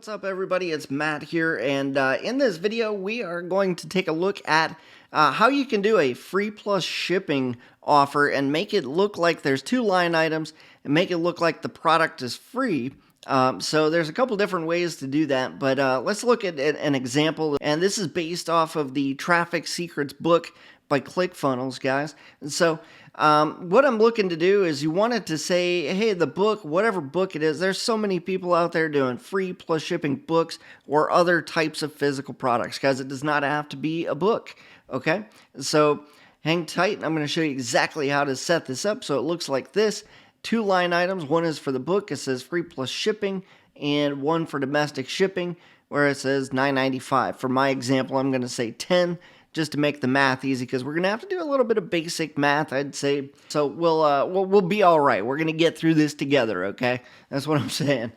What's up, everybody? It's Matt here, and in this video we are going to take a look at how you can do a free plus shipping offer and make it look like there's two line items and make it look like the product is free. So there's a couple different ways to do that, but let's look at an example, and this is based off of the Traffic Secrets book by ClickFunnels, guys. And so what I'm looking to do is you want it to say, hey, the book, whatever book it is, there's so many people out there doing free plus shipping books or other types of physical products, guys. It does not have to be a book, okay? So hang tight, and I'm going to show you exactly how to set this up so it looks like this. Two line items. One is for the book. It says free plus shipping, and one for domestic shipping where it says $9.95. For my example, I'm going to say 10 just to make the math easy, because we're going to have to do a little bit of basic math, I'd say. So we'll be all right. We're going to get through this together, okay? That's what I'm saying.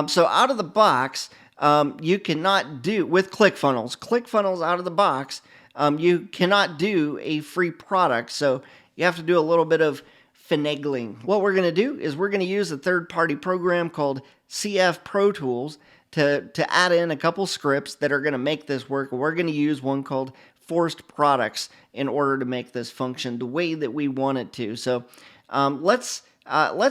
So out of the box, you cannot do, with ClickFunnels out of the box, you cannot do a free product. So you have to do a little bit of finagling. What we're going to do is we're going to use a third-party program called CF Pro Tools to add in a couple scripts that are going to make this work. We're going to use one called Forced Products in order to make this function the way that we want it to. So let's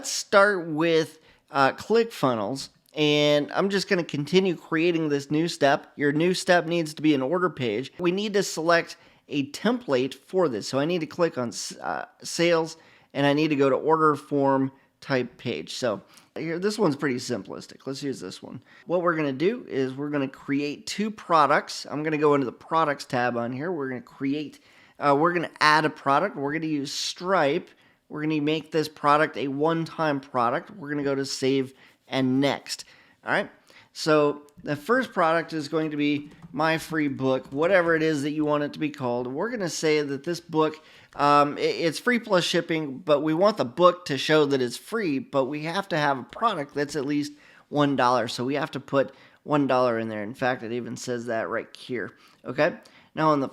start with ClickFunnels, and I'm just going to continue creating this new step. Your new step needs to be an order page. We need to select a template for this. So I need to click on sales, and I need to go to order form type page. So here, this one's pretty simplistic. Let's use this one. What we're going to do is we're going to create two products. I'm going to go into the products tab on here. We're going to add a product. We're going to use Stripe. We're going to make this product a one-time product. We're going to go to save and next. All right. So the first product is going to be my free book, whatever it is that you want it to be called. We're going to say that this book, it's free plus shipping, but we want the book to show that it's free, but we have to have a product that's at least $1. So we have to put $1 in there. In fact, it even says that right here. Okay. Now on the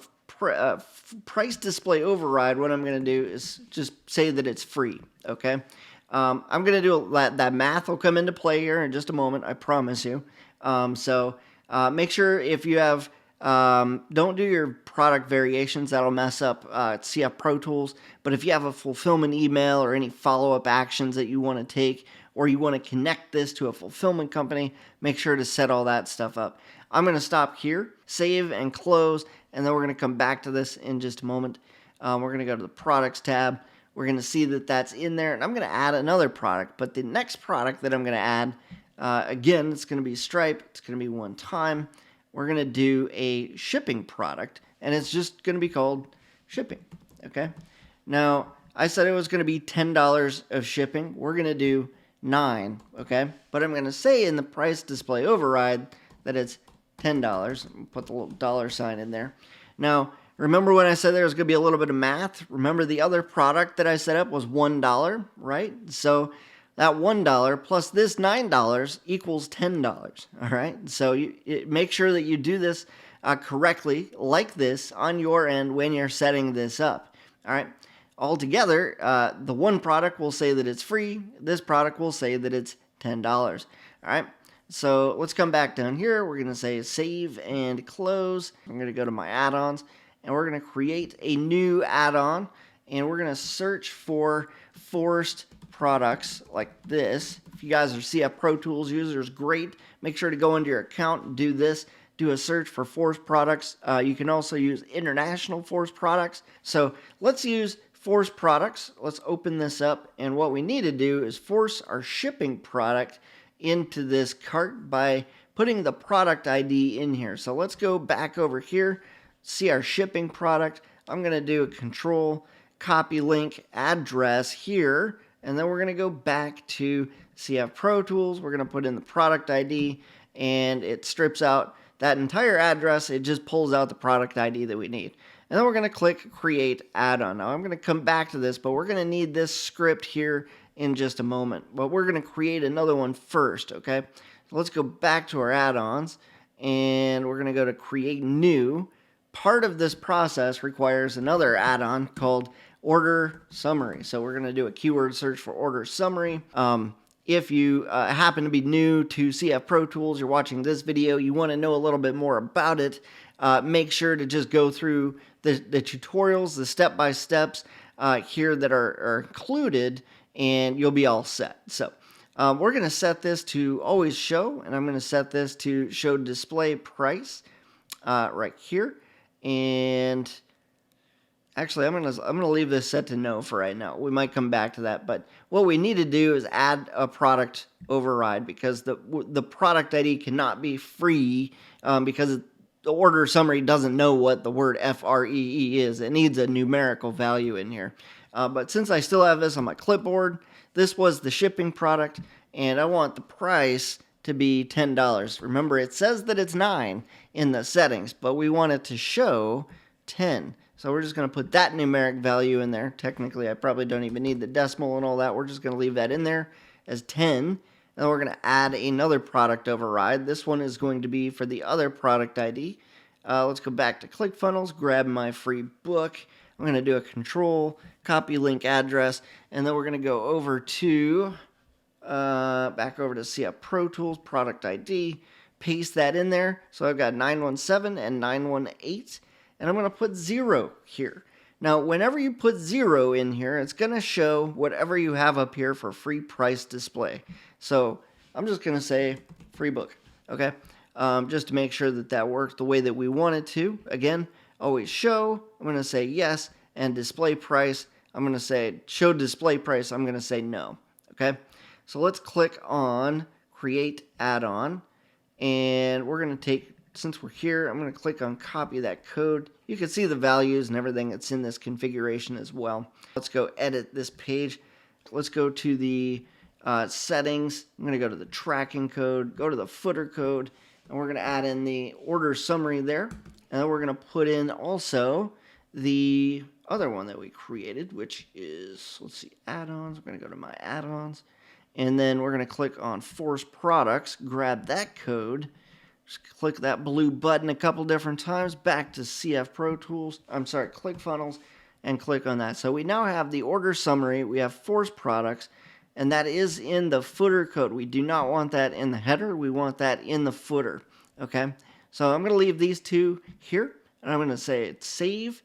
price display override, what I'm going to do is just say that it's free. Okay. I'm going to do that math will come into play here in just a moment. I promise you. Make sure if you have, don't do your product variations. That'll mess up CF Pro Tools. But if you have a fulfillment email or any follow-up actions that you want to take, or you want to connect this to a fulfillment company, make sure to set all that stuff up. I'm going to stop here, save and close, and then we're going to come back to this in just a moment. We're going to go to the products tab. We're going to see that that's in there, and I'm going to add another product. But the next product that I'm going to add, again, it's going to be Stripe. It's going to be one time. We're going to do a shipping product, and it's just going to be called shipping, okay? Now, I said it was going to be $10 of shipping. We're going to do $9, okay? But I'm going to say in the price display override that it's $10. Put the little dollar sign in there. Now, remember when I said there was going to be a little bit of math? Remember the other product that I set up was $1, right? So that $1 plus this $9 equals $10, all right? So make sure that you do this correctly like this on your end when you're setting this up, all right? Altogether, the one product will say that it's free. This product will say that it's $10, all right? So let's come back down here. We're going to say save and close. I'm going to go to my add-ons, and we're going to create a new add-on, and we're going to search for forced products like this. If you guys are CF Pro Tools users, great. Make sure to go into your account and do this. Do a search for forced products. You can also use international forced products. So let's use forced products. Let's open this up, and what we need to do is force our shipping product into this cart by putting the product ID in here. So let's go back over here, see our shipping product. I'm going to do a control copy link address here, and then we're going to go back to CF Pro Tools. We're going to put in the product ID, and it strips out that entire address. It just pulls out the product ID that we need. And then we're going to click create add-on. Now I'm going to come back to this, but we're going to need this script here in just a moment. But we're going to create another one first, okay? So let's go back to our add-ons, and we're going to go to create new. Part of this process requires another add-on called order summary. So we're going to do a keyword search for order summary. if you happen to be new to CF Pro Tools, you're watching this video, you want to know a little bit more about it, make sure to just go through the tutorials, the step-by-steps here that are included, and you'll be all set. So we're going to set this to always show, and I'm going to set this to show display price right here. And actually, I'm gonna leave this set to no for right now. We might come back to that, but what we need to do is add a product override, because the product ID cannot be free because the order summary doesn't know what the word FREE is. It needs a numerical value in here. But since I still have this on my clipboard, this was the shipping product, and I want the price to be $10. Remember, it says that it's 9 in the settings, but we want it to show 10. So we're just going to put that numeric value in there. Technically, I probably don't even need the decimal and all that. We're just going to leave that in there as 10. And we're going to add another product override. This one is going to be for the other product ID. Let's go back to ClickFunnels, grab my free book. I'm going to do a control, copy link address, and then we're going to go over to, back over to CF Pro Tools, product ID, paste that in there. So I've got 917 and 918. And I'm going to put 0 here. Now, whenever you put 0 in here, it's going to show whatever you have up here for free price display. So I'm just going to say free book, okay? Just to make sure that that works the way that we want it to. Again, always show. I'm going to say yes. And display price, I'm going to say show display price. I'm going to say no, okay? So let's click on create add-on. And we're going to take, since we're here, I'm going to click on copy that code. You can see the values and everything that's in this configuration as well. Let's go edit this page. Let's go to the settings. I'm going to go to the tracking code, go to the footer code, and we're going to add in the order summary there. And then we're going to put in also the other one that we created, which is, let's see, add-ons. We're going to go to my add-ons. And then we're going to click on Force Products, grab that code. Just click that blue button a couple different times, back to CF Pro Tools, ClickFunnels, and click on that. So we now have the order summary, we have Force Products, and that is in the footer code. We do not want that in the header, we want that in the footer, okay? So I'm going to leave these two here, and I'm going to say save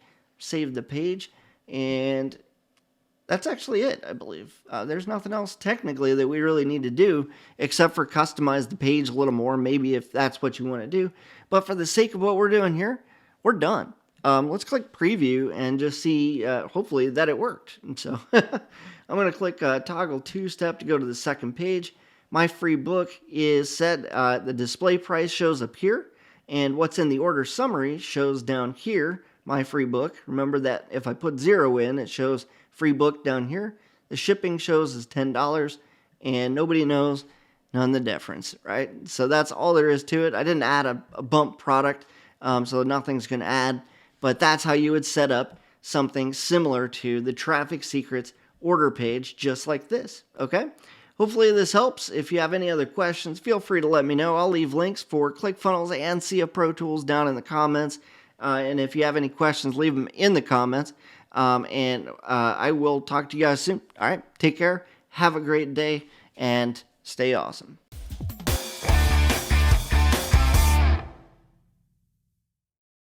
the page, and that's actually it, I believe. There's nothing else technically that we really need to do except for customize the page a little more, maybe if that's what you want to do. But for the sake of what we're doing here, we're done. Let's click preview and just see, hopefully, that it worked. And so I'm going to click toggle two-step to go to the second page. My free book is set. The display price shows up here, and what's in the order summary shows down here, my free book. Remember that if I put 0 in, it shows free book down here. The shipping shows is $10, and nobody knows none the difference, right? So that's all there is to it. I didn't add a bump product, so nothing's going to add, but that's how you would set up something similar to the Traffic Secrets order page, just like this, okay? Hopefully this helps. If you have any other questions, feel free to let me know. I'll leave links for ClickFunnels and CF Pro Tools down in the comments, and if you have any questions, leave them in the comments. I will talk to you guys soon. All right, take care, have a great day, and stay awesome.